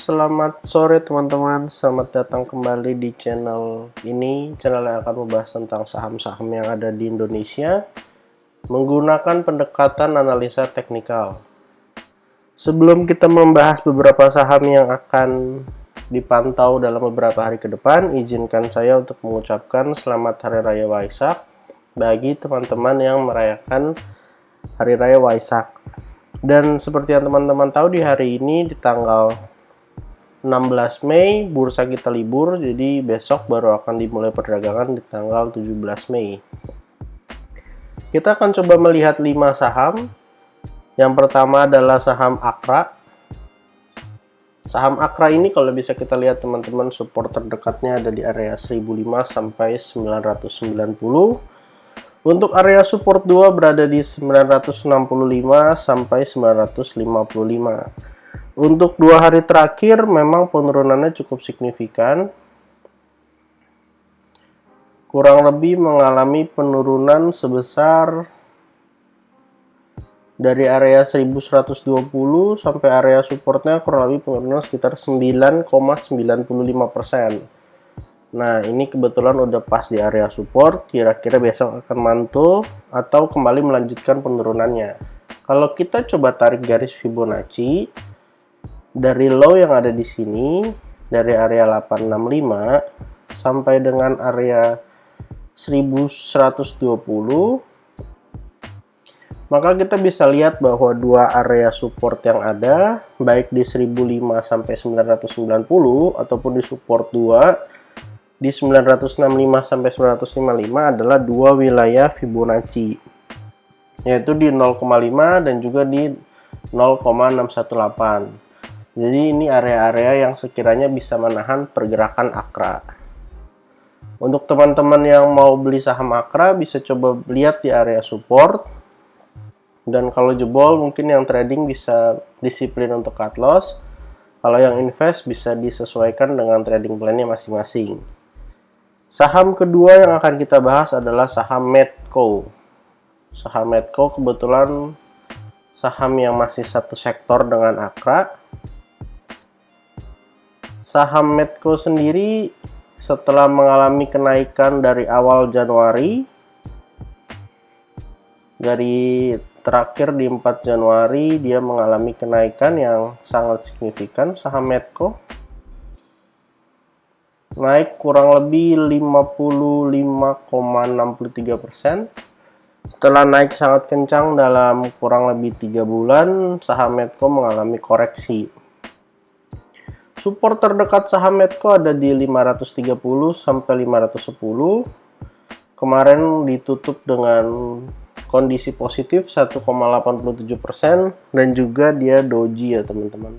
Selamat sore teman-teman, selamat datang kembali di channel ini. Channel yang akan membahas tentang saham-saham yang ada di Indonesia menggunakan pendekatan analisa teknikal. Sebelum kita membahas beberapa saham yang akan dipantau dalam beberapa hari ke depan, izinkan saya untuk mengucapkan selamat Hari Raya Waisak bagi teman-teman yang merayakan Hari Raya Waisak. Dan seperti yang teman-teman tahu, di hari ini di tanggal 16 Mei bursa kita libur, jadi besok baru akan dimulai perdagangan di tanggal 17 Mei. Kita akan coba melihat 5 saham. Yang pertama adalah saham Akra. Saham Akra ini kalau bisa kita lihat teman-teman, support terdekatnya ada di area 1005 sampai 990. Untuk area support 2 berada di 965 sampai 955. Untuk 2 hari terakhir memang penurunannya cukup signifikan. Kurang lebih mengalami penurunan sebesar dari area 1120 sampai area supportnya kurang lebih penurunan sekitar 9,95%. Nah, ini kebetulan udah pas di area support, kira-kira besok akan mantul atau kembali melanjutkan penurunannya. Kalau kita coba tarik garis Fibonacci dari low yang ada di sini, dari area 865 sampai dengan area 1120, maka kita bisa lihat bahwa dua area support yang ada, baik di 1005 sampai 990 ataupun di support 2 di 965 sampai 955 adalah dua wilayah Fibonacci, yaitu di 0,5 dan juga di 0,618. Jadi ini area-area yang sekiranya bisa menahan pergerakan Akra. Untuk teman-teman yang mau beli saham Akra bisa coba lihat di area support, dan kalau jebol mungkin yang trading bisa disiplin untuk cut loss. Kalau yang invest bisa disesuaikan dengan trading plan-nya masing-masing. Saham kedua yang akan kita bahas adalah saham Medco. Saham Medco kebetulan saham yang masih satu sektor dengan Akra. Saham Medco sendiri setelah mengalami kenaikan dari awal Januari, dari terakhir di 4 Januari dia mengalami kenaikan yang sangat signifikan. Saham Medco naik kurang lebih 55,63%. Setelah naik sangat kencang dalam kurang lebih 3 bulan, saham Medco mengalami koreksi. Support terdekat saham Medco ada di 530 sampai 510. Kemarin ditutup dengan kondisi positif 1,87% dan juga dia doji ya teman-teman.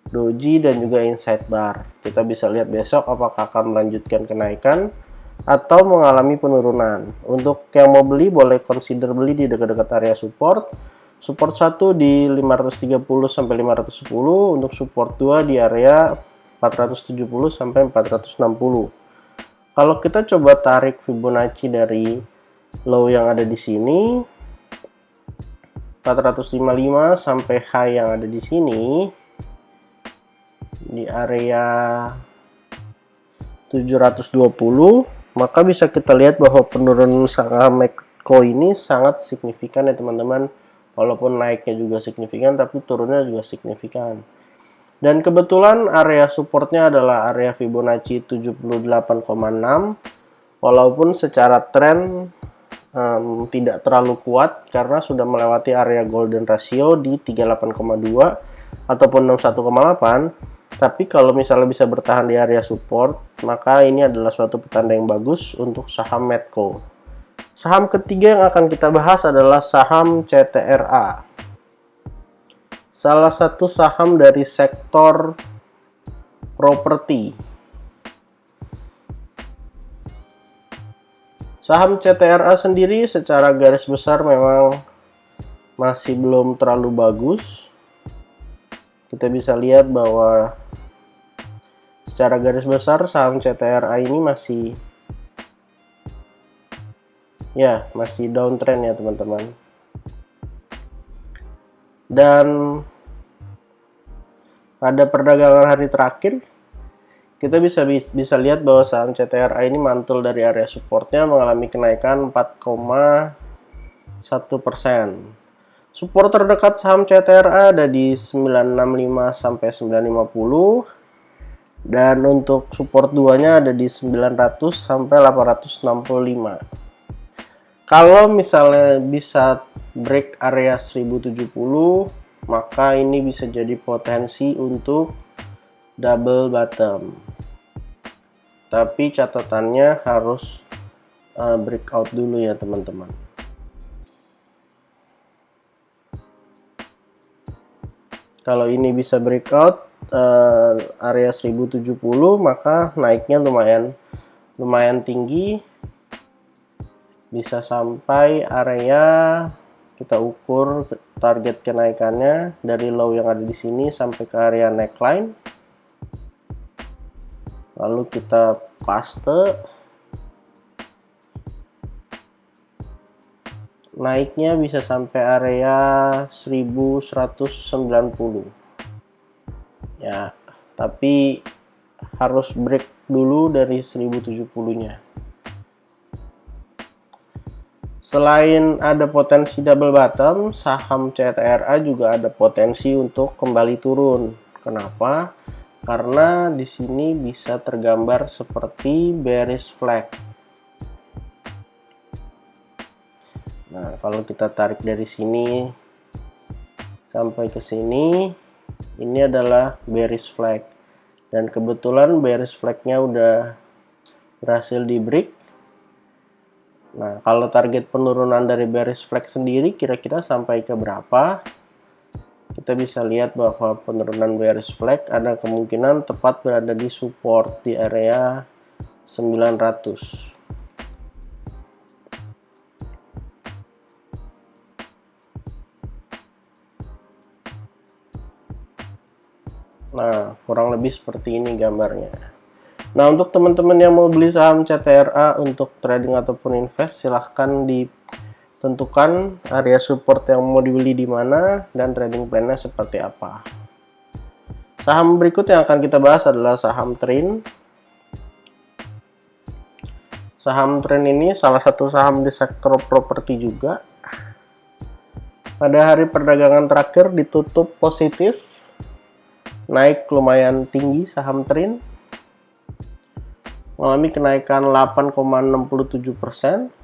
Doji dan juga inside bar. Kita bisa lihat besok apakah akan melanjutkan kenaikan atau mengalami penurunan. Untuk yang mau beli boleh consider beli di dekat-dekat area support. Support 1 di 530 sampai 510, untuk support 2 di area 470 sampai 460. Kalau kita coba tarik Fibonacci dari low yang ada di sini 455 sampai high yang ada di sini di area 720, maka bisa kita lihat bahwa penurunan saham Medco ini sangat signifikan ya teman-teman. Walaupun naiknya juga signifikan, tapi turunnya juga signifikan. Dan kebetulan area supportnya adalah area Fibonacci 78,6, walaupun secara tren tidak terlalu kuat karena sudah melewati area golden ratio di 38,2 ataupun 61,8. Tapi kalau misalnya bisa bertahan di area support, maka ini adalah suatu petanda yang bagus untuk saham Medco. Saham ketiga yang akan kita bahas adalah saham CTRA. Salah satu saham dari sektor properti. Saham CTRA sendiri secara garis besar memang masih belum terlalu bagus. Kita bisa lihat bahwa secara garis besar saham CTRA ini masih downtrend ya teman-teman. Dan pada perdagangan hari terakhir kita bisa lihat bahwa saham CTRA ini mantul dari area supportnya mengalami kenaikan 4,1%. Support terdekat saham CTRA ada di 965 sampai 950 dan untuk support 2-nya ada di 900 sampai 865. Kalau misalnya bisa break area 1070, maka ini bisa jadi potensi untuk double bottom, tapi catatannya harus breakout dulu ya teman-teman. Kalau ini bisa breakout area 1070, maka naiknya lumayan tinggi, bisa sampai area, kita ukur target kenaikannya dari low yang ada di sini sampai ke area neckline. Lalu kita paste, naiknya bisa sampai area 1190 ya, tapi harus break dulu dari 1070-nya. Selain ada potensi double bottom, saham CTRA juga ada potensi untuk kembali turun. Kenapa? Karena di sini bisa tergambar seperti bearish flag. Nah, kalau kita tarik dari sini sampai ke sini, ini adalah bearish flag. Dan kebetulan bearish flag-nya udah berhasil di break. Nah, kalau target penurunan dari bearish flag sendiri kira-kira sampai ke berapa? Kita bisa lihat bahwa penurunan bearish flag ada kemungkinan tepat berada di support di area 900. Nah, kurang lebih seperti ini gambarnya. Nah, untuk teman-teman yang mau beli saham CTRA untuk trading ataupun invest, silahkan ditentukan area support yang mau dibeli di mana dan trading plan-nya seperti apa. Saham berikut yang akan kita bahas adalah saham Trin. Saham Trin ini salah satu saham di sektor properti juga. Pada hari perdagangan terakhir ditutup positif, naik lumayan tinggi saham Trin, mengalami kenaikan 8,67%.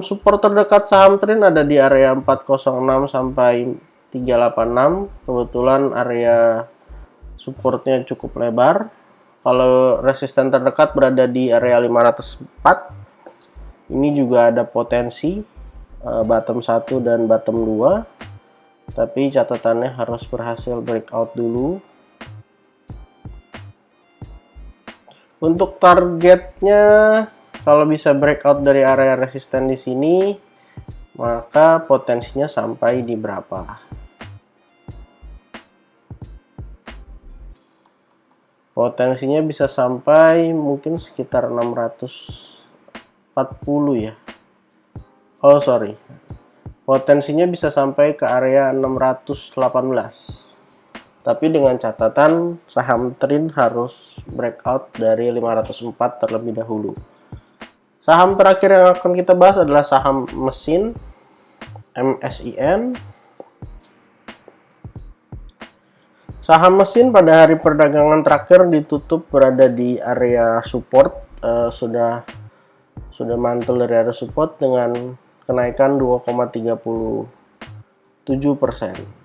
Support terdekat saham Trin ada di area 406 sampai 386. Kebetulan area supportnya cukup lebar. Kalau resisten terdekat berada di area 504. Ini juga ada potensi bottom 1 dan bottom 2. Tapi catatannya harus berhasil breakout dulu. Untuk targetnya, kalau bisa breakout dari area resisten di sini, maka potensinya sampai di berapa? Potensinya bisa sampai mungkin sekitar 640 ya. Oh sorry, potensinya bisa sampai ke area 618. Tapi dengan catatan saham Trin harus breakout dari 504 terlebih dahulu. Saham terakhir yang akan kita bahas adalah saham mesin MSIN. Saham mesin pada hari perdagangan terakhir ditutup berada di area support, sudah mantul dari area support dengan kenaikan 2,37%.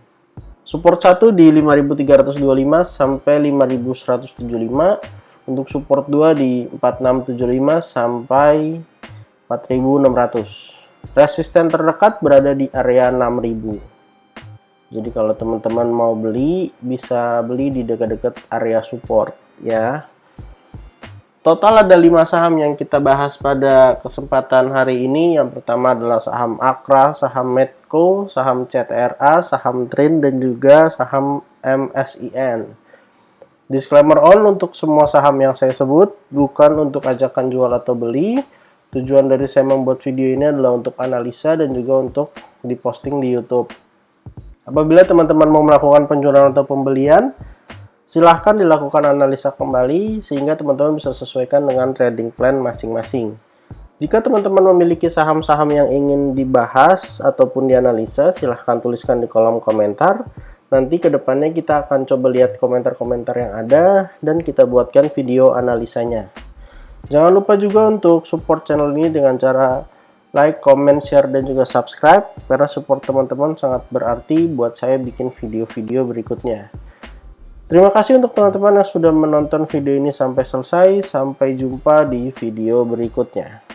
Support 1 di 5.325 sampai 5.175. Untuk support 2 di 4.675 sampai 4.600. Resisten terdekat berada di area 6.000. Jadi kalau teman-teman mau beli, bisa beli di dekat-dekat area support ya. Total ada 5 saham yang kita bahas pada kesempatan hari ini. Yang pertama adalah saham Akra, saham Medco, saham CTRA, saham Trin, dan juga saham MSIN. Disclaimer all, untuk semua saham yang saya sebut bukan untuk ajakan jual atau beli. Tujuan dari saya membuat video ini adalah untuk analisa dan juga untuk diposting di YouTube. Apabila teman-teman mau melakukan penjualan atau pembelian, silahkan dilakukan analisa kembali sehingga teman-teman bisa sesuaikan dengan trading plan masing-masing. Jika teman-teman memiliki saham-saham yang ingin dibahas ataupun dianalisa, silahkan tuliskan di kolom komentar. Nanti kedepannya kita akan coba lihat komentar-komentar yang ada dan kita buatkan video analisanya. Jangan lupa juga untuk support channel ini dengan cara like, comment, share, dan juga subscribe, karena support teman-teman sangat berarti buat saya bikin video-video berikutnya. Terima kasih untuk teman-teman yang sudah menonton video ini sampai selesai. Sampai jumpa di video berikutnya.